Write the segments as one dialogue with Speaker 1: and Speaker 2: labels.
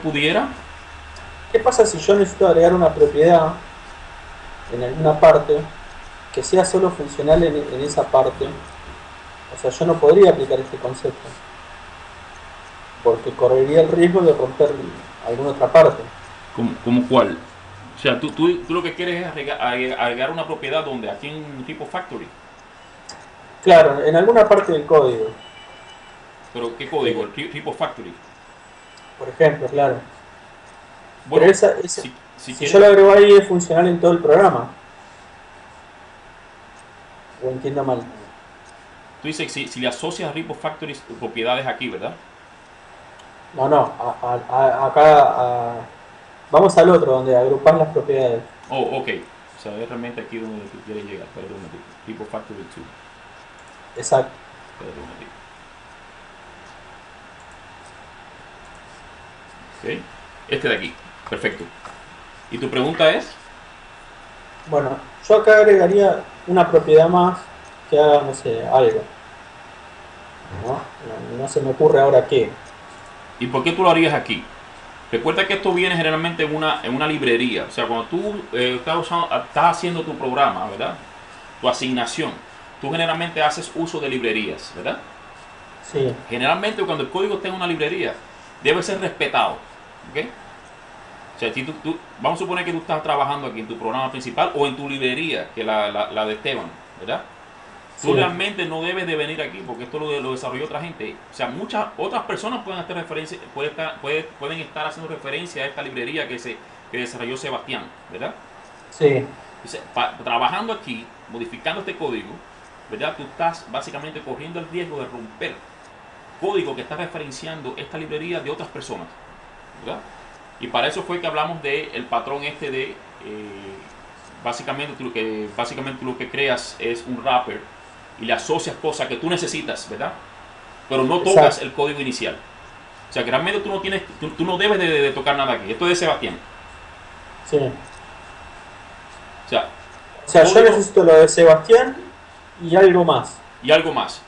Speaker 1: pudiera.
Speaker 2: ¿Qué pasa si yo necesito agregar una propiedad en alguna parte que sea solo funcional en esa parte? O sea, yo no podría aplicar este concepto porque correría el riesgo de romper alguna otra parte.
Speaker 1: ¿Como cuál? O sea, tú lo que quieres es agregar una propiedad donde aquí en un tipo factory.
Speaker 2: Claro, en alguna parte del código.
Speaker 1: Pero ¿qué código?
Speaker 2: eh,
Speaker 1: El tipo factory.
Speaker 2: por ejemplo, claro. Pero
Speaker 1: Bueno, si
Speaker 2: si yo lo
Speaker 1: quieres,
Speaker 2: agrego ahí es funcional en todo el programa. O entiendo mal.
Speaker 1: tú dices si le asocias a Repo Factory propiedades aquí, ¿verdad?
Speaker 2: No, no, acá vamos al otro, donde agrupás las propiedades.
Speaker 1: Oh, ok. O sea, es realmente aquí donde tú quieres llegar. Espérate un momentito. Repo Factory 2.
Speaker 2: Exacto.
Speaker 1: Espérate un momentito. Ok. Este de aquí. Perfecto. ¿Y tu pregunta es?
Speaker 2: Bueno, yo acá agregaría una propiedad más que haga, no sé, algo. ¿No? No se me ocurre ahora qué.
Speaker 1: ¿Y por qué tú lo harías aquí? Recuerda que esto viene generalmente en una librería. O sea, cuando tú estás haciendo tu programa, ¿verdad? Tu asignación. Tú generalmente haces uso de librerías, ¿verdad?
Speaker 2: Sí,
Speaker 1: Generalmente cuando el código está en una librería, debe ser respetado. ¿Ok? O sea, si vamos a suponer que tú estás trabajando aquí en tu programa principal o en tu librería, que es la de Esteban, ¿verdad? Tú
Speaker 2: sí,
Speaker 1: realmente no debes de venir aquí porque esto lo desarrolló otra gente. O sea, muchas otras personas pueden estar haciendo referencia a esta librería que desarrolló Sebastián, ¿verdad?
Speaker 2: sí,
Speaker 1: Entonces, trabajando aquí, modificando este código, ¿verdad? Tú estás básicamente corriendo el riesgo de romper código que está referenciando esta librería de otras personas, ¿verdad? Y para eso fue que hablamos del patrón este de básicamente tú lo que creas es un wrapper y le asocias cosas que tú necesitas, ¿verdad? Pero no tocas
Speaker 2: exacto.
Speaker 1: el código inicial. O sea que realmente tú no debes de tocar nada aquí. Esto es de Sebastián.
Speaker 2: Sí.
Speaker 1: O sea,
Speaker 2: O sea, yo
Speaker 1: código
Speaker 2: necesito lo de Sebastián y algo más.
Speaker 1: y algo más.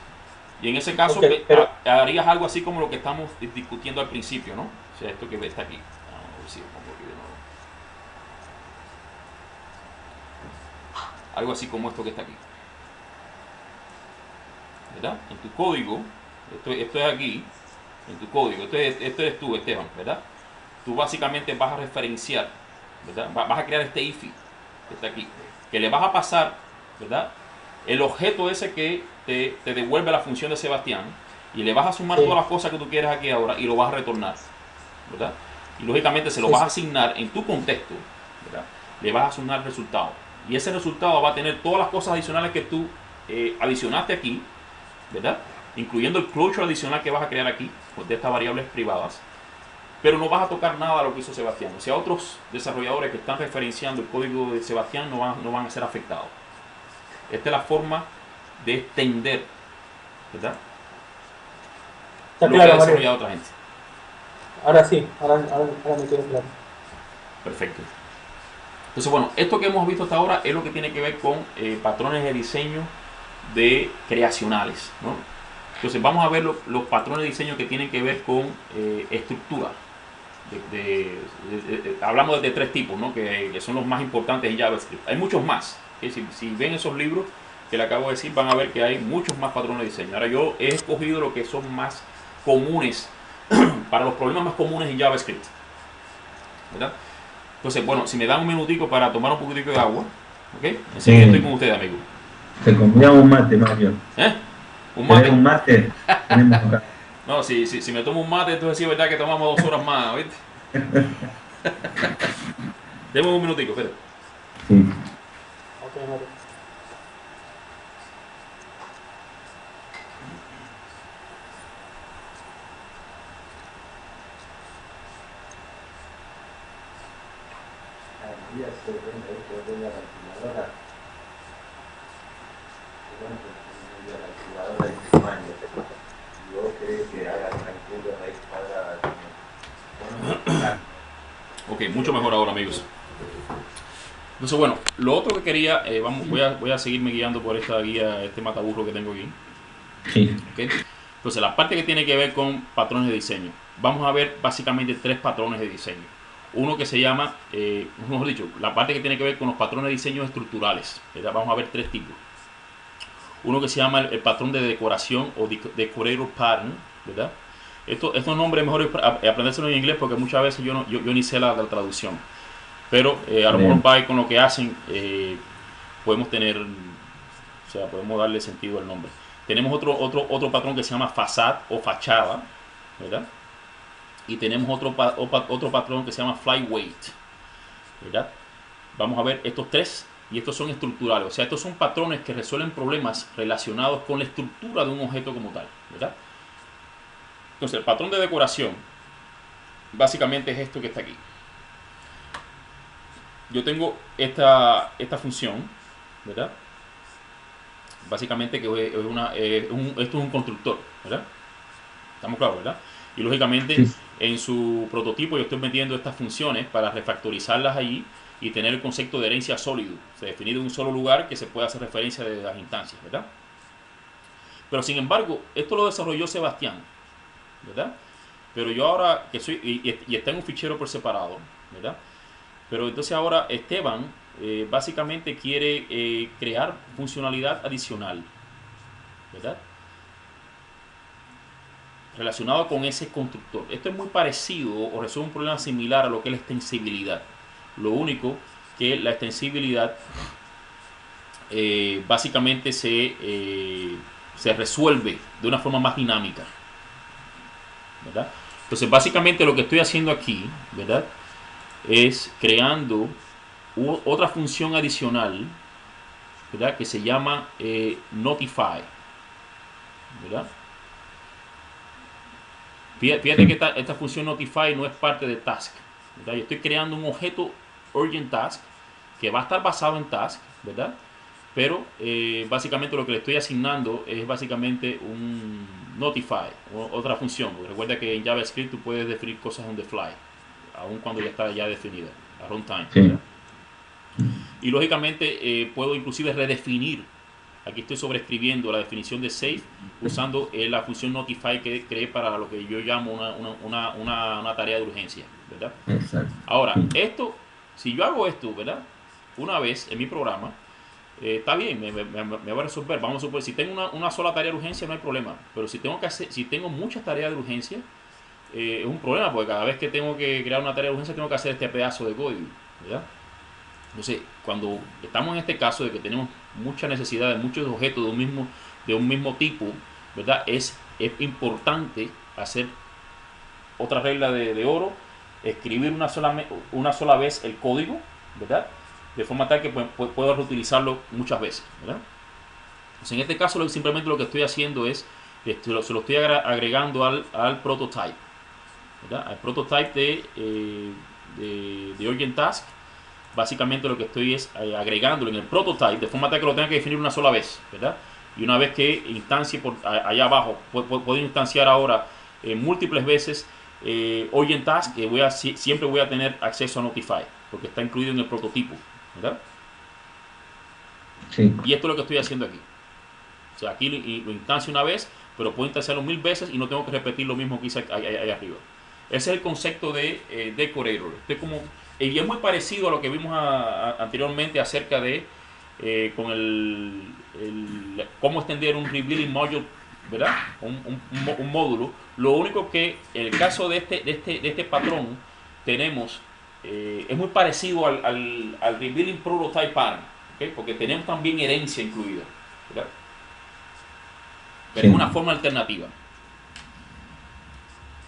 Speaker 1: Y en ese
Speaker 2: Ok,
Speaker 1: caso
Speaker 2: pero
Speaker 1: harías algo así como lo que estamos discutiendo al principio, ¿no? O sea, esto que está aquí. Vamos a ver si lo pongo aquí de nuevo. Algo así como esto que está aquí, ¿verdad? En tu código, esto es aquí, en tu código, esto eres tú, Esteban, ¿verdad? Tú básicamente vas a referenciar, ¿verdad? Vas a crear este IFI que está aquí, que le vas a pasar, ¿verdad? El objeto ese que te devuelve la función de Sebastián y le vas a sumar todas
Speaker 2: sí,
Speaker 1: las cosas que tú quieres aquí ahora y lo vas a retornar, ¿verdad? Y lógicamente se lo
Speaker 2: sí,
Speaker 1: vas a
Speaker 2: sí.
Speaker 1: asignar en tu contexto, ¿verdad? Le vas a asignar el resultado. Y ese resultado va a tener todas las cosas adicionales que tú adicionaste aquí, ¿verdad? Incluyendo el closure adicional que vas a crear aquí, de estas variables privadas. Pero no vas a tocar nada de lo que hizo Sebastián. O sea, otros desarrolladores que están referenciando el código de Sebastián no van a ser afectados. Esta es la forma de extender, ¿verdad?
Speaker 2: Está
Speaker 1: Lo que ha
Speaker 2: claro, Mario.
Speaker 1: desarrollado otra gente.
Speaker 2: Ahora sí, ahora me quedó claro.
Speaker 1: Perfecto. Entonces, bueno, esto que hemos visto hasta ahora es lo que tiene que ver con patrones de diseño de creacionales, ¿no? Entonces, vamos a ver los patrones de diseño que tienen que ver con estructura. Hablamos de tres tipos, ¿no? Que son los más importantes en JavaScript. Hay muchos más. Que si ven esos libros que le acabo de decir, van a ver que hay muchos más patrones de diseño. Ahora yo he escogido lo que son más comunes, para los problemas más comunes en JavaScript, ¿verdad? Entonces, bueno, si me dan un minutico para tomar un poquitico de agua, ¿ok? Enseguida estoy con
Speaker 3: Sí,
Speaker 1: ustedes, amigo.
Speaker 3: te comíamos un mate, Mario.
Speaker 1: ¿Eh? ¿Un
Speaker 3: ¿Querés
Speaker 1: mate?
Speaker 3: un mate? Tenemos acá.
Speaker 1: No, si me tomo un mate, entonces sí es verdad que tomamos 2 horas más, ¿viste? Deme un minutico, espera.
Speaker 3: Sí.
Speaker 2: Ok, Mario.
Speaker 3: María se cuenta que volver a la activadora. ¿Cuánto tiene la activadora de tu año? Y vos querés que haga tranquilo raíz cuadrada. Bueno,
Speaker 1: Ok, mucho mejor ahora, amigos. Entonces, bueno, lo otro que quería, voy a seguirme guiando por esta guía, este mataburro que tengo aquí.
Speaker 3: sí.
Speaker 1: ¿Ok? Entonces, la parte que tiene que ver con patrones de diseño. vamos a ver básicamente tres patrones de diseño. Uno que se llama, mejor dicho, la parte que tiene que ver con los patrones de diseño estructurales, ¿verdad? Vamos a ver tres tipos. Uno que se llama el patrón de decoración o decorator pattern, ¿verdad? Estos nombres mejor aprendérselo en inglés porque muchas veces yo ni sé la traducción. Pero a lo mejor va con lo que hacen, podemos tener, o sea, podemos darle sentido al nombre. Tenemos otro patrón que se llama facade o fachada, ¿verdad? Y tenemos otro patrón que se llama flyweight, ¿verdad? Vamos a ver estos tres, y estos son estructurales, o sea, estos son patrones que resuelven problemas relacionados con la estructura de un objeto como tal, ¿verdad? Entonces, el patrón de decoración básicamente es esto que está aquí. Yo tengo esta función, ¿verdad? Básicamente que esto es un constructor, ¿verdad? Estamos claros, ¿verdad? Y lógicamente sí, en su prototipo yo estoy metiendo estas funciones para refactorizarlas allí y tener el concepto de herencia sólido, o sea, definido en un solo lugar que se pueda hacer referencia de las instancias, ¿verdad? Pero sin embargo, esto lo desarrolló Sebastián, ¿verdad? Pero yo ahora que soy, y está en un fichero por separado, ¿verdad? Pero entonces ahora Esteban básicamente quiere crear funcionalidad adicional, ¿verdad? Relacionado con ese constructor. Esto es muy parecido o resuelve un problema similar a lo que es la extensibilidad. Lo único que la extensibilidad básicamente se resuelve de una forma más dinámica, ¿verdad? Entonces básicamente lo que estoy haciendo aquí, ¿verdad?, es creando otra función adicional, ¿verdad?, que se llama notify, ¿verdad? Fíjate que esta función notify no es parte de task, ¿verdad? Yo estoy creando un objeto urgent task que va a estar basado en task, ¿verdad? Pero básicamente lo que le estoy asignando es básicamente un notify, otra función. Porque recuerda que en JavaScript tú puedes definir cosas on the fly, aun cuando ya está ya definida, a runtime, ¿verdad? Y lógicamente puedo inclusive redefinir. Aquí estoy sobreescribiendo la definición de safe usando la función notify que creé para lo que yo llamo una tarea de urgencia, ¿verdad?
Speaker 4: Exacto.
Speaker 1: Ahora, si yo hago esto, ¿verdad?, una vez en mi programa, está bien, me va a resolver. Vamos a suponer, si tengo una sola tarea de urgencia no hay problema, pero si tengo muchas tareas de urgencia, es un problema, porque cada vez que tengo que crear una tarea de urgencia tengo que hacer este pedazo de código, ¿verdad? Entonces, cuando estamos en este caso de que tenemos mucha necesidad de muchos objetos de un mismo tipo, ¿verdad?, es importante hacer otra regla de oro, escribir una sola vez el código, ¿verdad?, de forma tal que pueda reutilizarlo muchas veces, ¿verdad? Entonces, en este caso simplemente lo que estoy haciendo es, se lo estoy agregando al prototype, ¿verdad?, al prototype de Urgent Task. Básicamente lo que estoy es agregándolo en el prototype de forma tal que lo tenga que definir una sola vez, ¿verdad? Y una vez que instancie por allá abajo, puedo instanciar ahora múltiples veces Urgent Task, que siempre voy a tener acceso a Notify, porque está incluido en el prototipo, ¿verdad?
Speaker 4: Sí.
Speaker 1: Y esto es lo que estoy haciendo aquí. O sea, aquí lo instancio una vez, pero puedo instanciarlo 1000 veces y no tengo que repetir lo mismo que hice allá arriba. Ese es el concepto de decorator. Y es muy parecido a lo que vimos anteriormente acerca de cómo extender un revealing module, ¿verdad? Un módulo. Lo único que en el caso de este patrón tenemos, es muy parecido al revealing prototype pattern, ¿okay? Porque tenemos también herencia incluida, ¿verdad? Pero es una forma alternativa.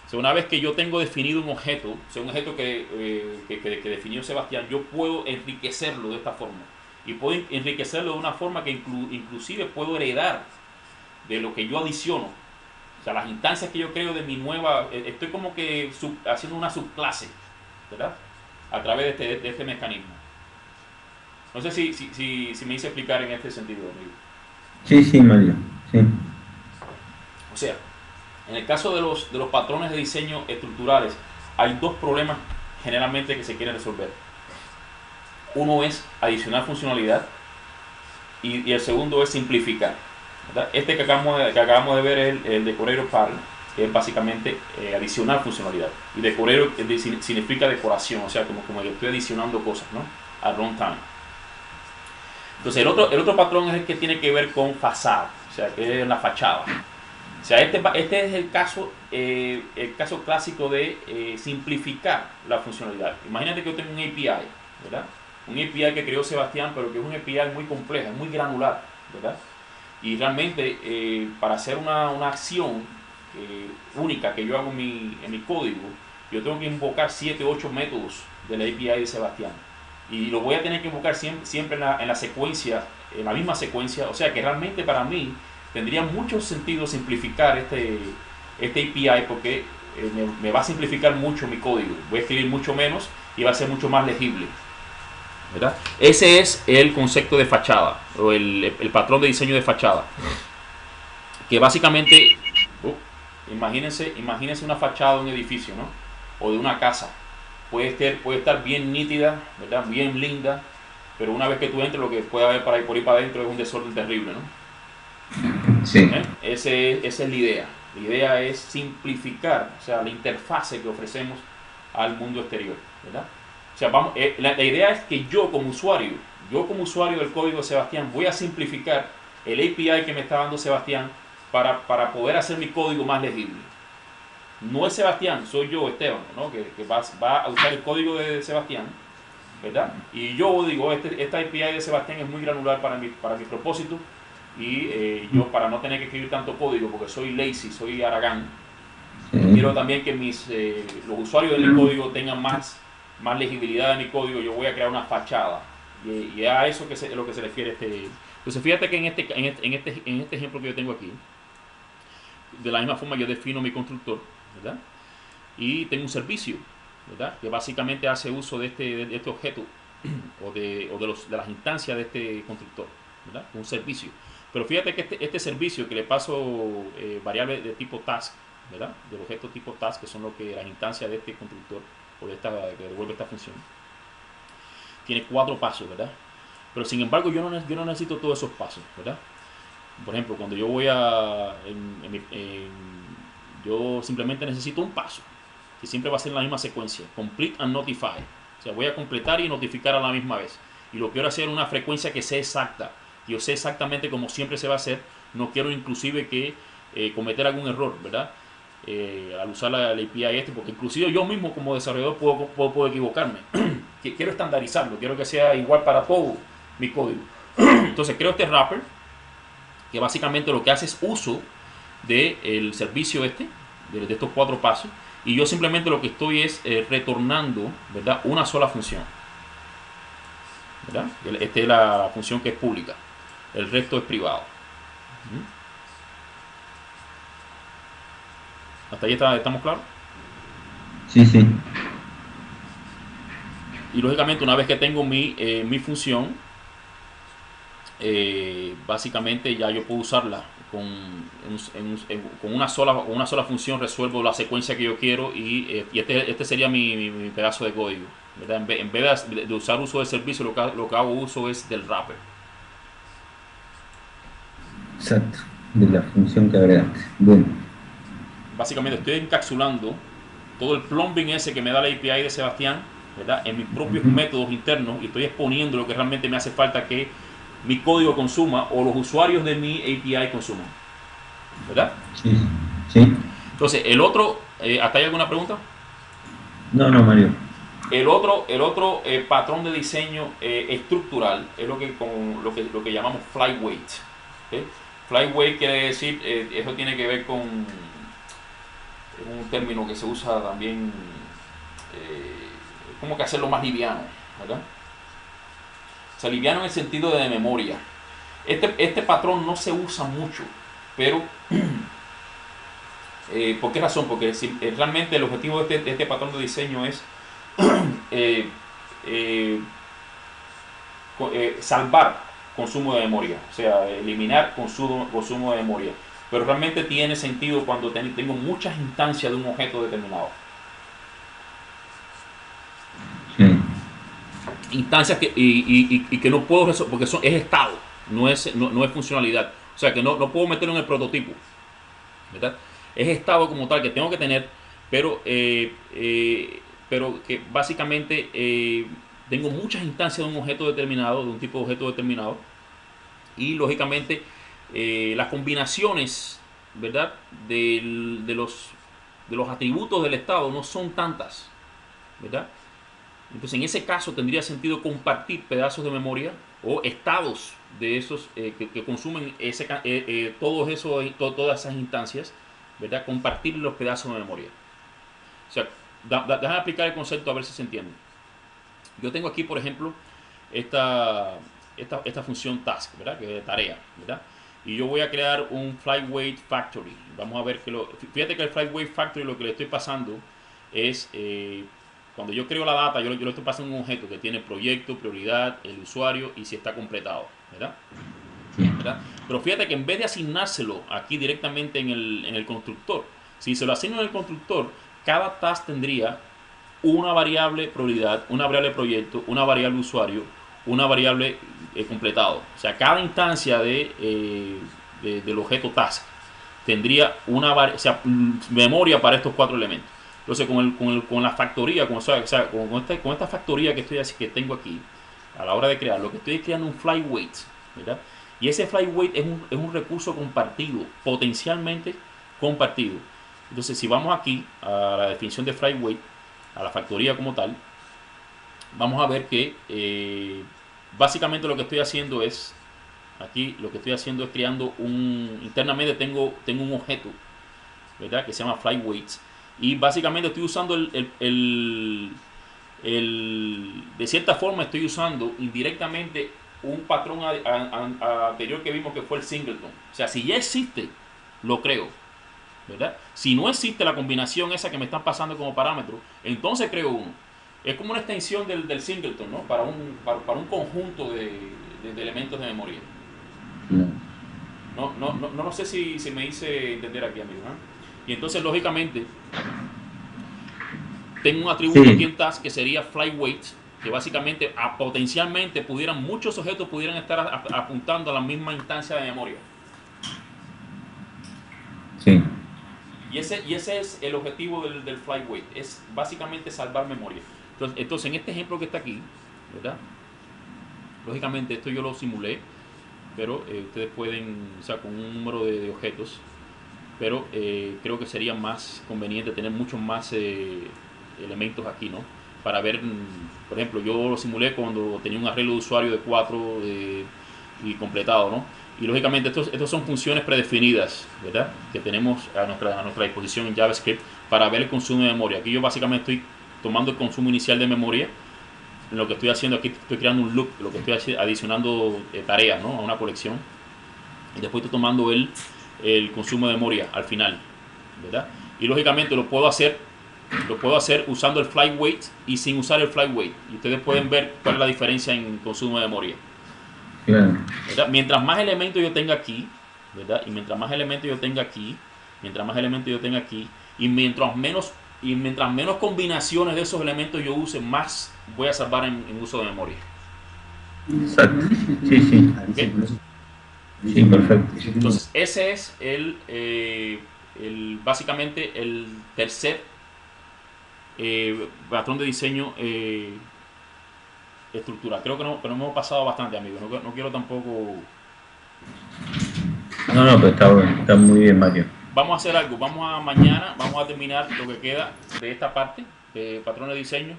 Speaker 1: O sea, una vez que yo tengo definido un objeto, o sea, un objeto que definió Sebastián, yo puedo enriquecerlo de esta forma. Y puedo enriquecerlo de una forma que inclusive puedo heredar de lo que yo adiciono. O sea, las instancias que yo creo de mi nueva... Estoy como que haciendo una subclase, ¿verdad?, a través de este mecanismo. No sé si me hice explicar en este sentido, amigo.
Speaker 4: Sí, Mario. Sí.
Speaker 1: O sea, en el caso de los patrones de diseño estructurales, hay dos problemas generalmente que se quieren resolver. Uno es adicionar funcionalidad y el segundo es simplificar, ¿verdad? Este que acabamos de ver es el decorator pattern, que es básicamente adicionar funcionalidad. Y decorero significa decoración, o sea, como que estoy adicionando cosas, ¿no? A runtime. Entonces, el otro patrón es el que tiene que ver con fachada, o sea, que es la fachada. O sea, este es el caso clásico de simplificar la funcionalidad. Imagínate que yo tengo un API, ¿verdad? Un API que creó Sebastián, pero que es un API muy compleja, muy granular, ¿verdad? Y realmente para hacer una acción única que yo hago en mi código, yo tengo que invocar 7 u 8 métodos de la API de Sebastián. Y lo voy a tener que invocar siempre en la secuencia, en la misma secuencia. O sea que realmente para mí tendría mucho sentido simplificar este API porque me va a simplificar mucho mi código. Voy a escribir mucho menos y va a ser mucho más legible, ¿verdad? Ese es el concepto de fachada o el patrón de diseño de fachada, que básicamente imagínense una fachada de un edificio, ¿no? O de una casa. Puede estar bien nítida, ¿verdad? Bien linda, pero una vez que tú entres, lo que puede haber por ahí para adentro es un desorden terrible, ¿no?
Speaker 4: Sí.
Speaker 1: Esa es la idea. La idea es simplificar, o sea, la interfase que ofrecemos al mundo exterior, ¿verdad? O sea, la idea es que yo como usuario del código de Sebastián, voy a simplificar el API que me está dando Sebastián para poder hacer mi código más legible. No es Sebastián, soy yo, Esteban, ¿no? que va a usar el código de Sebastián, ¿verdad? Y yo digo, esta API de Sebastián es muy granular para mi propósito y yo para no tener que escribir tanto código, porque soy lazy, soy haragán, quiero también que los usuarios de mi código tengan más legibilidad de mi código, yo voy a crear una fachada. Y a eso es lo que se refiere Entonces fíjate que en este ejemplo que yo tengo aquí, de la misma forma yo defino mi constructor, ¿verdad? Y tengo un servicio, ¿verdad? Que básicamente hace uso de este objeto o de las instancias de este constructor, ¿verdad? Un servicio. Pero fíjate que este servicio que le paso variables de tipo task, ¿verdad? Del objeto tipo task, que son las instancias de este constructor o que devuelve esta función, tiene 4 pasos, ¿verdad? Pero sin embargo yo no necesito todos esos pasos, ¿verdad? Por ejemplo, cuando yo voy yo simplemente necesito un paso, que siempre va a ser la misma secuencia, complete and notify. O sea, voy a completar y notificar a la misma vez. Y lo quiero hacer en una frecuencia que sea exacta. Yo sé exactamente cómo siempre se va a hacer. No quiero inclusive que cometer algún error, ¿verdad? Al usar la API porque inclusive yo mismo como desarrollador puedo equivocarme. Quiero estandarizarlo, quiero que sea igual para todo mi código. Entonces creo este wrapper, que básicamente lo que hace es uso del servicio de estos 4 pasos, y yo simplemente lo que estoy es retornando, ¿verdad? Una sola función, ¿verdad? Esta es la función que es pública, el resto es privado. ¿Hasta ahí estamos claros?
Speaker 4: Sí, sí.
Speaker 1: Y lógicamente una vez que tengo mi función, básicamente ya yo puedo usarla con una sola función, resuelvo la secuencia que yo quiero y este sería mi pedazo de código, ¿verdad? En vez de usar uso del servicio, lo que hago uso es del wrapper.
Speaker 4: Exacto, de la función que agregaste. Bueno.
Speaker 1: Básicamente estoy encapsulando todo el plumbing ese que me da la API de Sebastián, ¿verdad? En mis propios métodos internos, y estoy exponiendo lo que realmente me hace falta que mi código consuma o los usuarios de mi API consuman, ¿verdad?
Speaker 4: Sí, sí.
Speaker 1: Entonces, el otro, ¿hasta ahí alguna pregunta?
Speaker 4: No, Mario.
Speaker 1: El otro patrón de diseño estructural es lo que llamamos flyweight. ¿Okay? Flyweight quiere decir, eso tiene que ver con un término que se usa también, como que hacerlo más liviano, ¿verdad? O sea, liviano en el sentido de memoria. Este patrón no se usa mucho, pero ¿por qué razón? Porque realmente el objetivo de este patrón de diseño es salvar consumo de memoria, o sea, eliminar consumo de memoria. Pero realmente tiene sentido cuando tengo muchas instancias de un objeto determinado.
Speaker 4: Sí.
Speaker 1: Instancias que no puedo resolver porque es estado, no es funcionalidad. O sea que no puedo meterlo en el prototipo, ¿verdad? es estado como tal que tengo que tener, pero, pero que básicamente tengo muchas instancias de un objeto determinado, de un tipo de objeto determinado, y lógicamente las combinaciones, ¿verdad? De los atributos del estado no son tantas, ¿verdad? Entonces en ese caso tendría sentido compartir pedazos de memoria o estados de esos que consumen todas esas instancias, ¿verdad? Compartir los pedazos de memoria. O sea, déjame aplicar el concepto a ver si se entiende. Yo tengo aquí, por ejemplo, esta función task, ¿verdad? Que es tarea, ¿verdad? Y yo voy a crear un Flyweight Factory. Vamos a ver fíjate que el Flyweight Factory lo que le estoy pasando es, cuando yo creo la data, yo le estoy pasando un objeto que tiene proyecto, prioridad, el usuario y si está completado, ¿verdad? ¿Verdad? Pero fíjate que en vez de asignárselo aquí directamente en el constructor, si se lo asigno en el constructor, cada task tendría una variable prioridad, una variable proyecto, una variable usuario, una variable completado. O sea, cada instancia del objeto task tendría memoria para estos 4 elementos. Entonces, con la factoría, con esta factoría que tengo aquí, a la hora de crear, lo que estoy es creando un flyweight, ¿verdad? Y ese flyweight es un recurso compartido, potencialmente compartido. Entonces, si vamos aquí a la definición de flyweight, a la factoría como tal, vamos a ver que básicamente lo que estoy haciendo es, aquí lo que estoy haciendo es creando internamente tengo un objeto, ¿verdad? Que se llama flyweights, y básicamente estoy usando de cierta forma estoy usando indirectamente un patrón anterior que vimos que fue el singleton. O sea, si ya existe, lo creo, ¿verdad? Si no existe la combinación esa que me están pasando como parámetro, entonces creo uno. Es como una extensión del singleton, ¿no? Para un conjunto de elementos de memoria. No sé si me hice entender aquí, amigo, ¿eh? Y entonces, lógicamente, tengo un atributo aquí en task que sería flyweight, que básicamente potencialmente muchos objetos pudieran estar apuntando a la misma instancia de memoria.
Speaker 4: Sí.
Speaker 1: Y ese es el objetivo del flyweight, es básicamente salvar memoria. Entonces, en este ejemplo que está aquí, ¿verdad? Lógicamente esto yo lo simulé, pero ustedes pueden, o sea, con un número de objetos, pero creo que sería más conveniente tener muchos más elementos aquí, ¿no? Para ver, por ejemplo, yo lo simulé cuando tenía un arreglo de usuario de 4 y completado, ¿no? Y lógicamente estos son funciones predefinidas, ¿verdad? Que tenemos a nuestra disposición en JavaScript para ver el consumo de memoria. Aquí yo básicamente estoy tomando el consumo inicial de memoria. Lo que estoy haciendo aquí, estoy creando un loop, lo que estoy adicionando tareas, ¿no? A una colección. Y después estoy tomando el consumo de memoria al final, ¿verdad? Y lógicamente lo puedo hacer usando el flyweight y sin usar el flyweight. Y ustedes pueden ver cuál es la diferencia en consumo de memoria.
Speaker 4: Claro.
Speaker 1: ¿Verdad? Mientras más elementos yo tenga aquí, ¿verdad? Y mientras más elementos yo tenga aquí, y mientras menos combinaciones de esos elementos yo use, más voy a salvar en uso de memoria.
Speaker 4: Exacto. Sí.
Speaker 1: ¿Okay?
Speaker 4: Sí, perfecto.
Speaker 1: Entonces, ese es básicamente el tercer patrón de diseño estructural. Creo que no, pero hemos pasado bastante, amigos. No quiero tampoco...
Speaker 4: No, pero está muy bien, Mario.
Speaker 1: Vamos a hacer algo. Mañana vamos a terminar lo que queda de esta parte de patrón de diseño,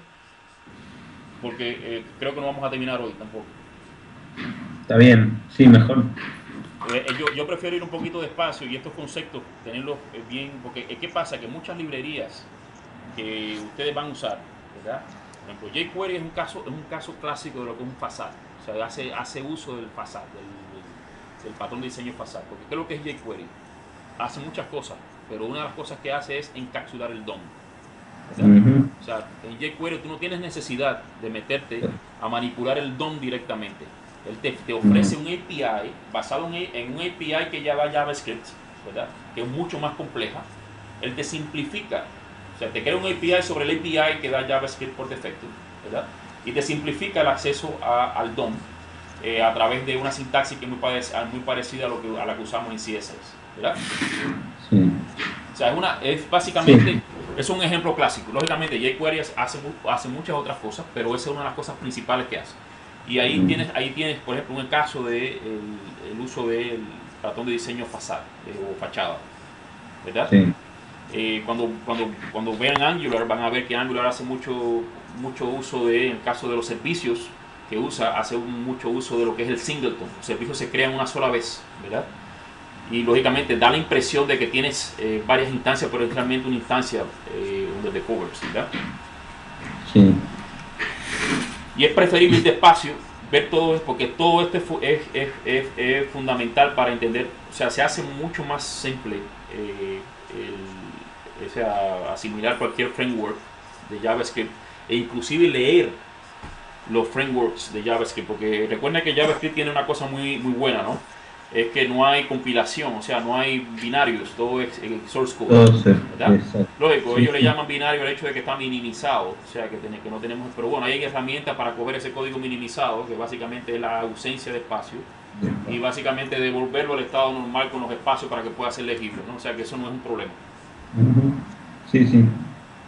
Speaker 1: porque creo que no vamos a terminar hoy tampoco.
Speaker 4: Está bien, sí, mejor.
Speaker 1: Yo prefiero ir un poquito despacio y estos conceptos tenerlos bien, porque ¿qué pasa? Que muchas librerías que ustedes van a usar, ¿verdad? Por ejemplo, jQuery es un caso clásico de lo que es un facade. O sea, hace uso del facade, del patrón de diseño facade. Porque ¿qué es lo que es jQuery? Hace muchas cosas, pero una de las cosas que hace es encapsular el DOM. O sea, en jQuery tú no tienes necesidad de meterte a manipular el DOM directamente. Él te ofrece un API basado en un API que ya da JavaScript, ¿verdad? Que es mucho más compleja. Él te simplifica. O sea, te crea un API sobre el API que da JavaScript por defecto, ¿verdad? Y te simplifica el acceso al DOM a través de una sintaxis que es muy parecida a la que usamos en CSS, ¿verdad?
Speaker 4: Sí.
Speaker 1: O sea, es básicamente, es un ejemplo clásico. Lógicamente, jQuery hace muchas otras cosas, pero esa es una de las cosas principales que hace. Y ahí tienes, por ejemplo, un caso de el uso del patrón de diseño o fachada, ¿verdad?
Speaker 4: Sí.
Speaker 1: Cuando vean Angular, van a ver que Angular hace mucho uso en el caso de los servicios que hace mucho uso de lo que es el singleton. Los servicios se crean una sola vez, ¿verdad? Y lógicamente da la impresión de que tienes varias instancias, pero es realmente una instancia under the covers, ¿verdad?
Speaker 4: Sí.
Speaker 1: Y es preferible ir despacio, ver todo esto, porque todo esto es fundamental para entender. O sea, se hace mucho más simple asimilar cualquier framework de JavaScript e inclusive leer los frameworks de JavaScript, porque recuerden que JavaScript tiene una cosa muy buena, ¿no? Es que no hay compilación, o sea, no hay binarios, todo es source code, ¿verdad? Lógico, ellos le llaman binario al hecho de que está minimizado, o sea, que no tenemos, pero bueno, hay herramientas para coger ese código minimizado, que básicamente es la ausencia de espacio, y básicamente devolverlo al estado normal con los espacios para que pueda ser legible, ¿no? O sea, que eso no es un problema.
Speaker 4: Sí, sí.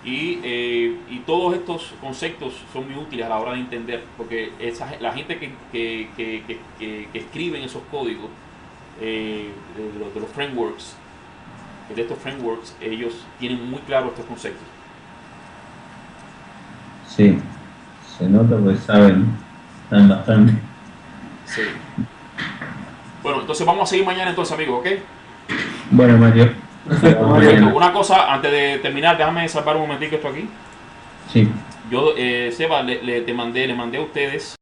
Speaker 1: Y todos estos conceptos son muy útiles a la hora de entender, porque la gente que escriben esos códigos de los frameworks, de estos frameworks, ellos tienen muy claros estos conceptos.
Speaker 4: Sí, se nota porque saben bastante.
Speaker 1: Sí. Bueno, entonces vamos a seguir mañana entonces, amigos, ¿ok?
Speaker 4: Bueno, Mario.
Speaker 1: Perfecto. Una cosa, antes de terminar, déjame salvar un momentico esto aquí.
Speaker 4: Sí.
Speaker 1: Yo, Seba, le mandé a ustedes